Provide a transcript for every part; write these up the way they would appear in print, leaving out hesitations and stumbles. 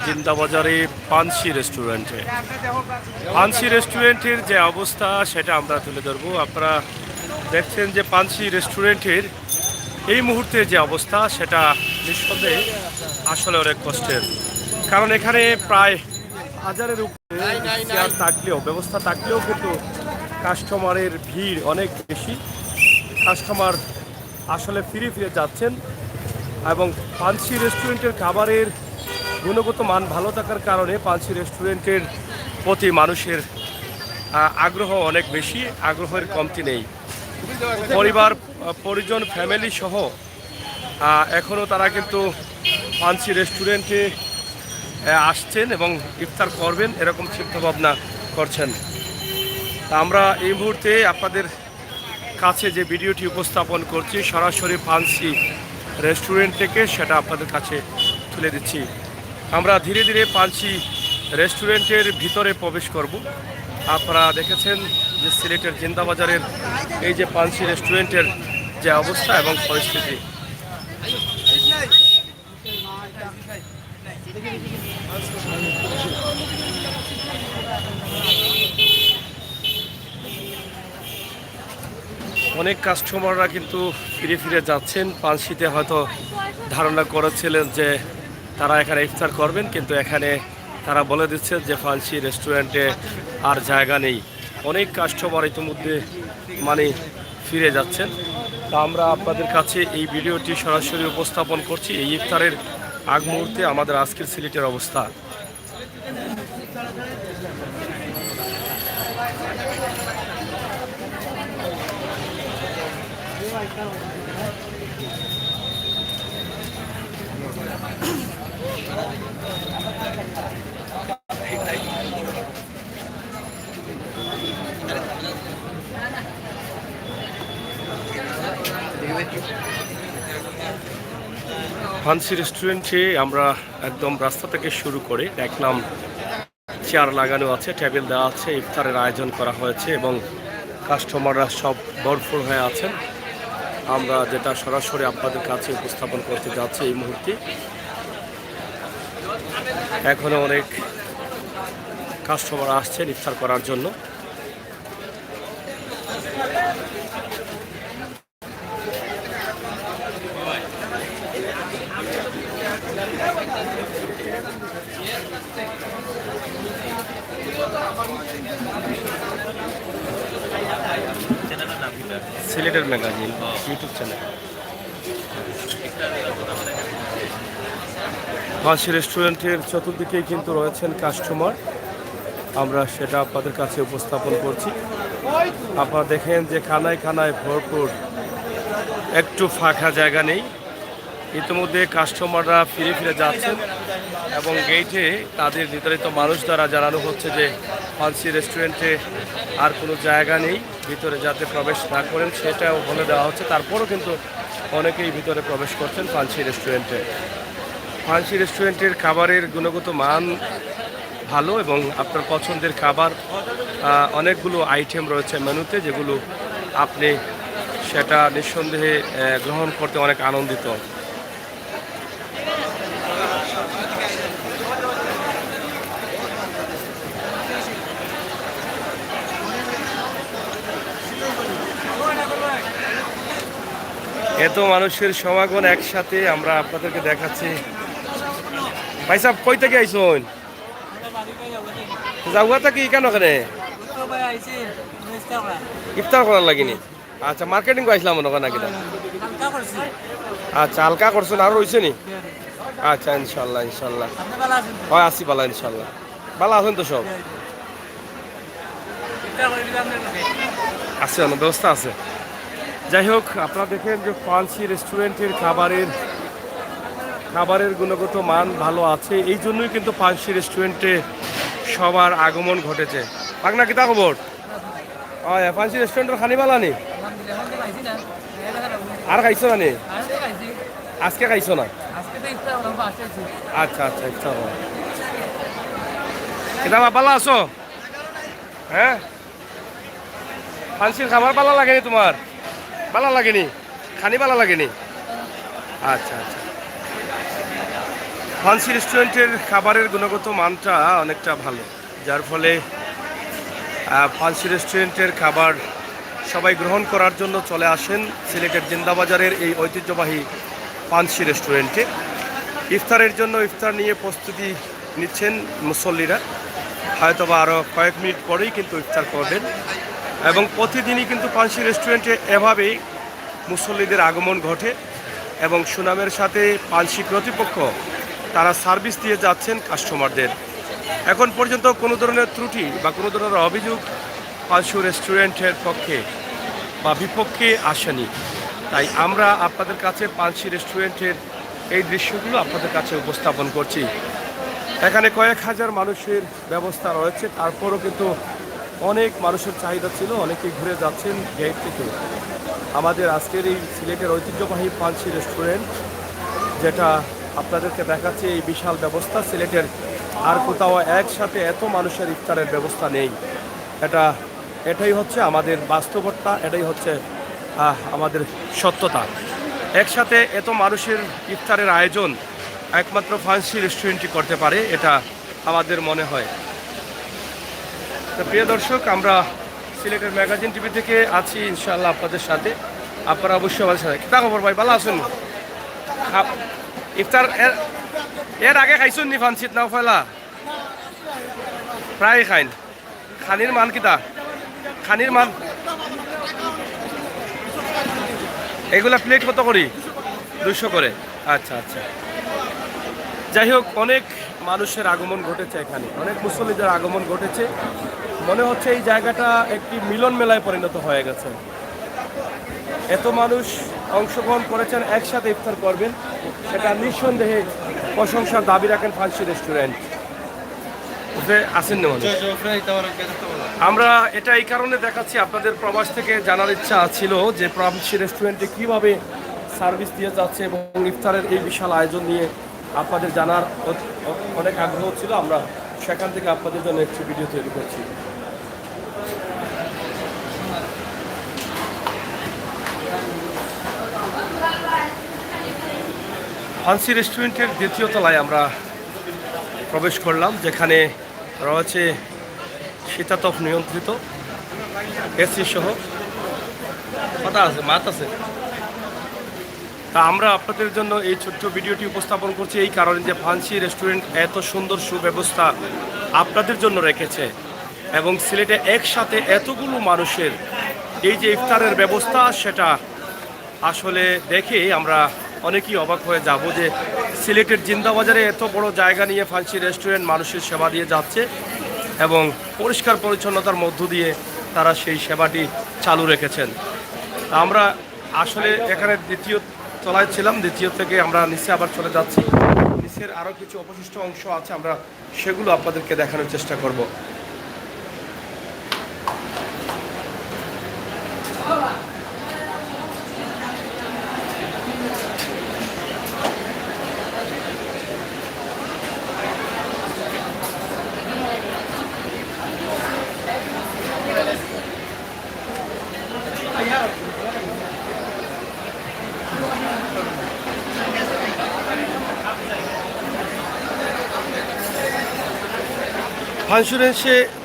জিন্দাবাজারে পানসি রেস্টুরেন্টে পানসি রেস্টুরেন্টের যে অবস্থা সেটা আমরা তুলে ধরবো। আপনারা দেখছেন যে পানসি রেস্টুরেন্টের এই মুহূর্তে যে অবস্থা সেটা নিঃসন্দেহে আসলে অনেক কষ্টের, কারণ এখানে প্রায় হাজারের উপরে চেয়ার থাকলেও ব্যবস্থা থাকলেও কিন্তু কাস্টমারের ভিড় অনেক বেশি। কাস্টমার আসলে ফিরে ফিরে যাচ্ছেন এবং পানসি রেস্টুরেন্টের খাবারের গুণগত মান ভালো থাকার কারণে পানসি রেস্টুরেন্টের প্রতি মানুষের আগ্রহ অনেক বেশি, আগ্রহের কমতি নেই। পরিবার পরিজন ফ্যামিলি সহ এখনও তারা কিন্তু পানসি রেস্টুরেন্টে আসছেন এবং ইফতার করবেন এরকম চিন্তাভাবনা করছেন। তা আমরা এই মুহূর্তে আপনাদের কাছে যে ভিডিওটি উপস্থাপন করছি সরাসরি পানসি রেস্টুরেন্ট থেকে, সেটা আপনাদের কাছে তুলে দিচ্ছি। আমরা ধীরে ধীরে পানসি রেস্টুরেন্টের ভিতরে প্রবেশ করব। আপনারা দেখেছেন যে সিলেটের জিন্দাবাজারের এই যে পানসি রেস্টুরেন্টের যে অবস্থা এবং পরিস্থিতি। অনেক কাস্টমাররা কিন্তু ফিরে ফিরে যাচ্ছেন। পানসিতে হয়তো ধারণা করেছিলেন যে তারা এখানে ইফতার করবেন, কিন্তু এখানে তারা বলে দিচ্ছে যে পানসি রেস্টুরেন্টে আর জায়গা নেই। অনেক কাস্টমার ইতিমধ্যে ফিরে যাচ্ছেন। তা আমরা আপনাদের কাছে এই ভিডিওটি সরাসরি উপস্থাপন করছি এই ইফতারের আগ মুহূর্তে আমাদের আজকের সিলেটের অবস্থা। পানসি রেস্টুরেন্টে আমরা একদম রাস্তা থেকে শুরু করে দেখলাম চেয়ার লাগানো আছে, টেবিল দেওয়া আছে, ইফতারের আয়োজন করা হয়েছে এবং কাস্টমাররা সব ভরপুর হয়ে আছেন। আমরা যেটা সরাসরি আপনাদের কাছে উপস্থাপন করতে যাচ্ছি এই মুহূর্তে। এখনও অনেক কাস্টমার আসছেন ইফতার করার জন্য। সিলেটের ম্যাগাজিন ইউটিউব চ্যানেল। পানসি রেস্টুরেন্টের চতুর্দিকেই কিন্তু রয়েছেন কাস্টমার, আমরা সেটা আপনাদের কাছে উপস্থাপন করছি। আপনারা দেখেন যে খানায় খানায় ভরপুর, একটু ফাঁকা জায়গা নেই। ইতিমধ্যে কাস্টমাররা ফিরে ফিরে যাচ্ছেন এবং গেটে তাদের নির্ধারিত মানুষ দ্বারা জানানো হচ্ছে যে পানসি রেস্টুরেন্টে আর কোনো জায়গা নেই, ভিতরে যাতে প্রবেশ না করেন সেটাও বলে দেওয়া হচ্ছে। তারপরও কিন্তু অনেকেই ভিতরে প্রবেশ করছেন পানসি রেস্টুরেন্টে। পানসি রেস্টুরেন্টের খাবারের গুণগত মান ভালো এবং আপনার পছন্দের খাবার অনেকগুলো আইটেম রয়েছে মেনুতে, যেগুলো আপনি সেটা নিঃসন্দেহে গ্রহণ করতে অনেক আনন্দিত। এত মানুষের সমাগম একসাথে আমরা আপনাদেরকে দেখাচ্ছি। ভাই সাহেব কই থেকে আইসুন? যাওয়াটা কি কেন ওখানে ইফতার করার লাগেনি? আচ্ছা, মার্কেটিং করেছিলাম ওখানে নাকি? আচ্ছা, হালকা করছেন আর রয়েছে নি? আচ্ছা, ইনশাল্লাহ ইনশাল্লাহ হয় আসি পালা ইনশাল্লাহ। ভালো আছেন তো সব? আছে, ব্যবস্থা আছে। যাই হোক, আপনারা দেখেন যে পানসি রেস্টুরেন্টের খাবারের গুণগত মান ভালো আছে, এই জন্যই কিন্তু পানসি রেস্টুরেন্টে সবার আগমন ঘটেছে। পাকনা কিতা খবর? পানসি রেস্টুরেন্টের খানি বালা নি? আর খাইছো না নি? আজকে খাইছো না? আচ্ছা আচ্ছা, ইচ্ছা কিতা বালা আছো? হ্যাঁ, পানসির খাবার ভালো লাগেনি তোমার? ভালো লাগেনি? খানি ভালো লাগেনি? আচ্ছা আচ্ছা। ফান্সি রেস্টুরেন্টের খাবারের গুণগত মানটা অনেকটা ভালো, যার ফলে ফান্সি রেস্টুরেন্টের খাবার সবাই গ্রহণ করার জন্য চলে আসেন সিলেটের জিন্দাবাজারের এই ঐতিহ্যবাহী ফান্সি রেস্টুরেন্টে। ইফতারের জন্য ইফতার নিয়ে প্রস্তুতি নিচ্ছেন মুসল্লিরা, হয়তোবা আরও কয়েক মিনিট পরেই কিন্তু ইফতার করবেন। এবং প্রতিদিনই কিন্তু ফান্সি রেস্টুরেন্টে এভাবেই মুসল্লিদের আগমন ঘটে এবং সুনামের সাথে ফান্সি কর্তৃপক্ষ তারা সার্ভিস দিয়ে যাচ্ছেন কাস্টমারদের। এখন পর্যন্ত কোনো ধরনের ত্রুটি বা কোনো ধরনের অভিযোগ ফান্সি রেস্টুরেন্টের পক্ষে বা বিপক্ষে আসেনি। তাই আমরা আপনাদের কাছে ফান্সি রেস্টুরেন্টের এই দৃশ্যগুলো আপনাদের কাছে উপস্থাপন করছি। এখানে কয়েক হাজার মানুষের ব্যবস্থা রয়েছে, তারপরও কিন্তু অনেক মানুষের চাহিদা ছিল, অনেকে ঘুরে যাচ্ছেন গেট থেকে। আমাদের আজকের এই সিলেটের ঐতিহ্যবাহী ফান্সি রেস্টুরেন্ট, যেটা আপনাদেরকে দেখাচ্ছে, এই বিশাল ব্যবস্থা সিলেটের আর কোথাও একসাথে এত মানুষের ইফতারের ব্যবস্থা নেই। এটাই হচ্ছে আমাদের বাস্তবতা, এটাই হচ্ছে আমাদের সত্যতা। একসাথে এত মানুষের ইফতারের আয়োজন একমাত্র ফান্সি রেস্টুরেন্টই করতে পারে, এটা আমাদের মনে হয়। তো প্রিয় দর্শক, আমরা সিলেটের ম্যাগাজিন টিভি থেকে আছি ইনশাআল্লাহ আপনাদের সাথে। আপনারা অবশ্যই আমাদের সাথে কিতা খবর ভাই, ভালো আছেন? ইফতার এর আগে খাইছেন নি ফান্সিত নাও ফেলা? প্রায় খাইন। খানির মান কিতা? খানির মান এগুলা প্লেট কত করি? 200 করে। আচ্ছা আচ্ছা, যাই হোক, অনেক মানুষের আগমন ঘটেছে এখানে, অনেক মুসল্লিদের আগমন ঘটেছে। মনে হচ্ছে এই জায়গাটা একটি মিলন মেলায় পরিণত হয়ে গেছে। এত মানুষ অংশগ্রহণ করেছেন, একসাথে ইফতার করবেন, সেটা নিঃসন্দেহে প্রশংসার দাবি রাখেন ফান্সি রেস্টুরেন্ট। আসেন না আমরা এটা এই কারণে দেখাচ্ছি, আপনাদের প্রবাস থেকে জানার ইচ্ছা ছিল যে ফান্সি রেস্টুরেন্টে কীভাবে সার্ভিস দিয়ে যাচ্ছে এবং ইফতারের এই বিশাল আয়োজন নিয়ে আপনাদের জানার অনেক আগ্রহ ছিল। আমরা সেখান থেকে আপনাদের জন্য একটি ভিডিও তৈরি করছি। ফান্সি রেস্টুরেন্টের দ্বিতীয় তলায় আমরা প্রবেশ করলাম, যেখানে রয়েছে শীতাতপ নিয়ন্ত্রিত এসি সহ কথা আছে, মাত আছে। তা আমরা আপনাদের জন্য এই ছোট্ট ভিডিওটি উপস্থাপন করছি এই কারণে যে ফান্সি রেস্টুরেন্ট এত সুন্দর সুব্যবস্থা আপনাদের জন্য রেখেছে এবং সিলেটে একসাথে এতগুলো মানুষের এই যে ইফতারের ব্যবস্থা, সেটা আসলে দেখে আমরা অনেকেই অবাক হয়ে যাব যে সিলেটের জিন্দাবাজারে এত বড় জায়গা নিয়ে ফান্সি রেস্টুরেন্ট মানুষের সেবা দিয়ে যাচ্ছে এবং পরিষ্কার পরিচ্ছন্নতার মধ্য দিয়ে তারা সেই সেবাটি চালু রেখেছেন। আমরা আসলে এখানে দ্বিতীয় তলায় ছিলাম, দ্বিতীয় থেকে আমরা নিচে আবার চলে যাচ্ছি। নিচের আরও কিছু অবশিষ্ট অংশ আছে, আমরা সেগুলো আপনাদেরকে দেখানোর চেষ্টা করব।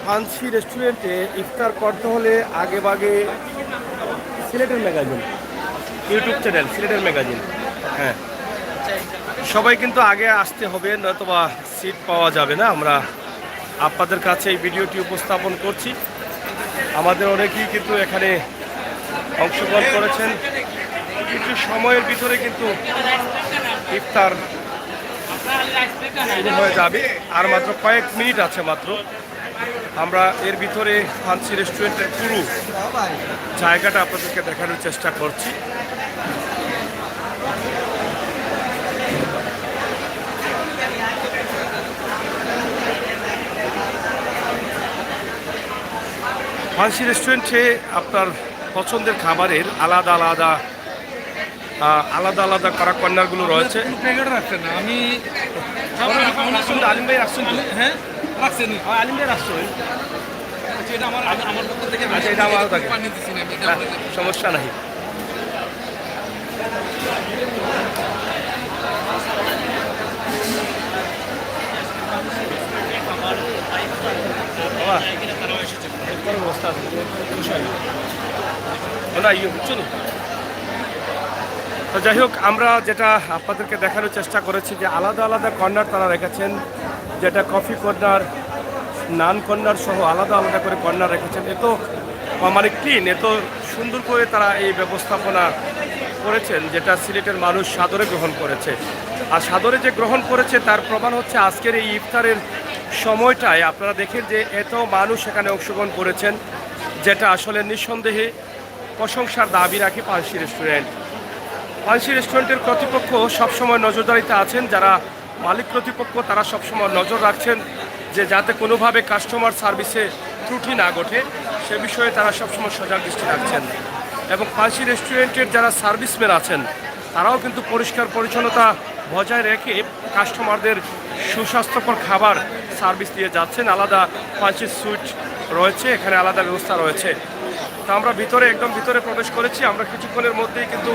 ফান্সি রেস্টুরেন্টে ইফতার করতে হলে আগে ভাগে সিলেটের ম্যাগাজিন, ইউটিউব চ্যানেল সিলেটের ম্যাগাজিন, হ্যাঁ, সবাই কিন্তু আগে আসতে হবে, নয়তোবা সিট পাওয়া যাবে না। আমরা আপনাদের কাছে এই ভিডিওটি উপস্থাপন করছি। আমাদের অনেকেই কিন্তু এখানে অংশগ্রহণ করেছেন। কিছু সময়ের ভিতরে কিন্তু ইফতার শুরু হয়ে যাবে, আর মাত্র কয়েক মিনিট আছে মাত্র। আমরা এর ভিতরে ফান্সি রেস্টুরেন্টের পুরো জায়গাটা আপনাদেরকে দেখানোর চেষ্টা করছি। ফান্সি রেস্টুরেন্টে আপনার পছন্দের খাবারের আলাদা আলাদা করা কর্নারগুলো রয়েছে। আমি আলিম ভাই রাখছেন তো? হ্যাঁ রাখছেন, আলিম ভাই রাখছেন, এটা আমার পক্ষ থেকে এটা আমার থাকে, পানি দিচ্ছি না, সমস্যা নাই। বাবা এরপরে অবস্থা আছে না ইয়ে বুঝছো না। তো যাই হোক, আমরা যেটা আপনাদেরকে দেখানোর চেষ্টা করেছি যে আলাদা আলাদা কর্নার তারা রেখেছেন, যেটা কফি কর্নার, নান কর্নার সহ আলাদা আলাদা করে কর্নার রেখেছেন। এত মানে ক্লিন, এত সুন্দর করে তারা এই ব্যবস্থাপনা করেছেন, যেটা সিলেটের মানুষ সাদরে গ্রহণ করেছে। আর সাদরে যে গ্রহণ করেছে তার প্রমাণ হচ্ছে আজকের এই ইফতারের সময়টায় আপনারা দেখেন যে এত মানুষ এখানে অংশগ্রহণ করেছেন, যেটা আসলে নিঃসন্দেহে প্রশংসার দাবি রাখে পানসি রেস্টুরেন্ট। পানসি রেস্টুরেন্টের কর্তৃপক্ষ সবসময় নজরদারিতে আছেন, যারা মালিক কর্তৃপক্ষ তারা সবসময় নজর রাখছেন যে যাতে কোনোভাবে কাস্টমার সার্ভিসে ত্রুটি না ঘটে, সে বিষয়ে তারা সবসময় সজাগ দৃষ্টি রাখছেন। এবং পানসি রেস্টুরেন্টের যারা সার্ভিসম্যান আছেন তারাও কিন্তু পরিষ্কার পরিচ্ছন্নতা বজায় রেখে কাস্টমারদের সুস্বাস্থ্যকর খাবার সার্ভিস দিয়ে যাচ্ছেন। আলাদা পানসি সুইট রয়েছে, এখানে আলাদা ব্যবস্থা রয়েছে। তা আমরা ভিতরে একদম ভিতরে প্রবেশ করেছি, আমরা কিছুক্ষণের মধ্যেই কিন্তু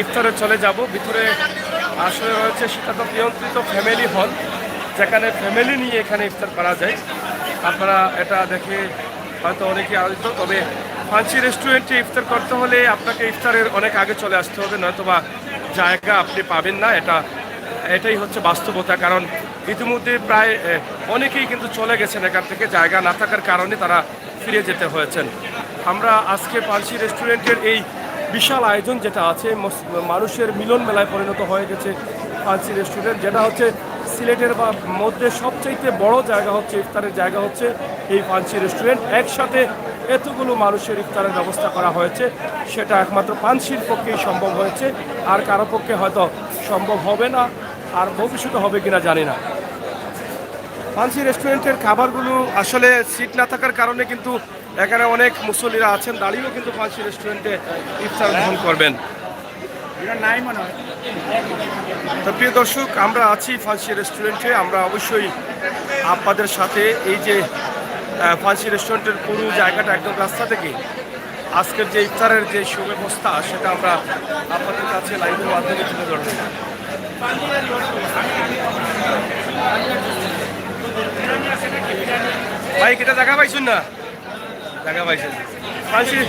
ইফতারে চলে যাব। ভিতরে আসলে রয়েছে শীতাতপ নিয়ন্ত্রিত ফ্যামিলি হল, যেখানে ফ্যামিলি নিয়ে এখানে ইফতার করা যায়। আপনারা এটা দেখে হয়তো অনেকেই আনন্দিত, তবে পানসি রেস্টুরেন্টে ইফতার করতে হলে আপনাকে ইফতারের অনেক আগে চলে আসতে হবে, নয়তোবা জায়গা আপনি পাবেন না। এটাই হচ্ছে বাস্তবতা, কারণ ইতিমধ্যে প্রায় অনেকেই কিন্তু চলে গেছেন এখান থেকে, জায়গা না থাকার কারণে তারা ফিরে যেতে হয়েছেন। আমরা আজকে পানসি রেস্টুরেন্টের এই বিশাল আয়োজন যেটা আছে, মানুষের মিলন মেলায় পরিণত হয়ে গেছে পানসি রেস্টুরেন্ট, যেটা হচ্ছে সিলেটের মধ্যে সবচাইতে বড় জায়গা হচ্ছে ইফতারের জায়গা হচ্ছে এই পানসি রেস্টুরেন্ট। একসাথে এতগুলো মানুষের ইফতারের ব্যবস্থা করা হয়েছে, সেটা একমাত্র পানসির পক্ষেই সম্ভব হয়েছে, আর কারো পক্ষে হয়তো সম্ভব হবে না, আর ভবিষ্যতে হবে কিনা জানি না। পানসি রেস্টুরেন্টের খাবারগুলো আসলে সিট না থাকার কারণে কিন্তু এখানে অনেক মুসল্লিরা আছেন, দাঁড়িয়েও কিন্তু পানসি রেস্টুরেন্টে ইফতার গ্রহণ করবেন। তো প্রিয় দর্শক, আমরা আছি পানসি রেস্টুরেন্টে। আমরা অবশ্যই আপনাদের সাথে এই যে পানসি রেস্টুরেন্টের পুরো জায়গাটা একদম রাস্তা থেকে আজকের যে ইফতারের যে সুব্যবস্থা সেটা আমরা আপনাদের কাছে লাইভের মাধ্যমে তুলে ধরব। ভাই এটা দেখা পাইছুন না? দেখা পাইছেন পানসি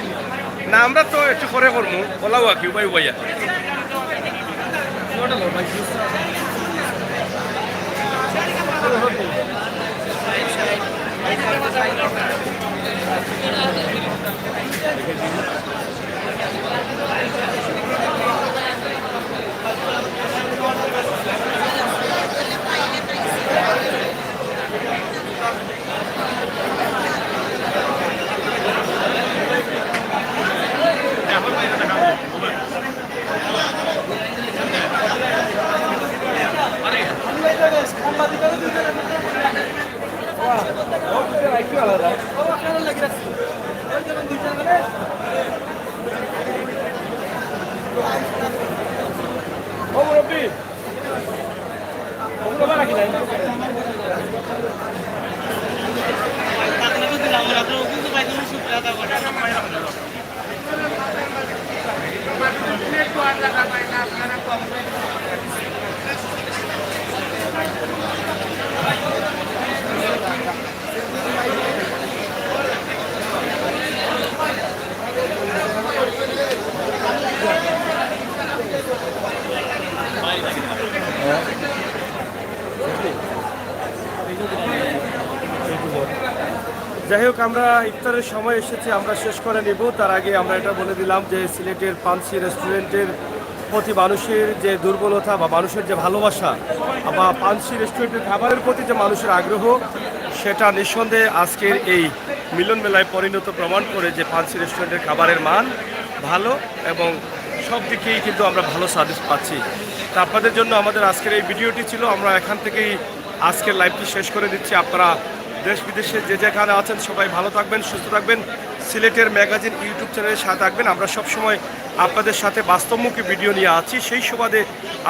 না? আমরা তো একটু পরে করবো, বলাও আর কি উপায় উপাইয়া। যাই হোক, আমরা ইফতারের সময় এসেছি, আমরা শেষ করে নেব। তার আগে আমরা এটা বলে দিলাম যে সিলেটের পানসি রেস্টুরেন্টের প্রতি মানুষের যে দুর্বলতা বা মানুষের যে ভালোবাসা বা পানসি রেস্টুরেন্টের খাবারের প্রতি যে মানুষের আগ্রহ, সেটা নিঃসন্দেহে আজকের এই মিলন মেলায় পরিণত প্রমাণ করে যে পানসি রেস্টুরেন্টের খাবারের মান ভালো এবং সব দিকেই কিন্তু আমরা ভালো সার্ভিস পাচ্ছি। তা আপনাদের জন্য আমাদের আজকের এই ভিডিওটি ছিল। আমরা এখান থেকেই আজকের লাইভটি শেষ করে দিচ্ছি। আপনারা দেশ বিদেশে যে যেখানে আছেন সবাই ভালো থাকবেন, সুস্থ থাকবেন। সিলেটের ম্যাগাজিন ইউটিউব চ্যানেলের সাথে থাকবেন। আমরা সবসময় আপনাদের সাথে বাস্তবমুখী ভিডিও নিয়ে আছি। সেই সুবাদে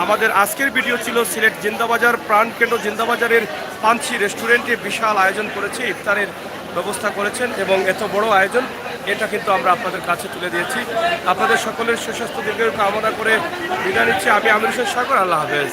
আমাদের আজকের ভিডিও ছিল সিলেট জিন্দাবাজার প্রাণকেন্দ্র জিন্দাবাজারের পানসি রেস্টুরেন্টে বিশাল আয়োজন করেছে, ইফতারের ব্যবস্থা করেছেন এবং এত বড় আয়োজন এটা কিন্তু আমরা আপনাদের কাছে তুলে দিয়েছি। আপনাদের সকলের সুস্বাস্থ্য দীর্ঘায়ু কামনা করে বিদায় নিচ্ছি। আমি আমির হোসেন সাগর। আল্লাহ হাফেজ।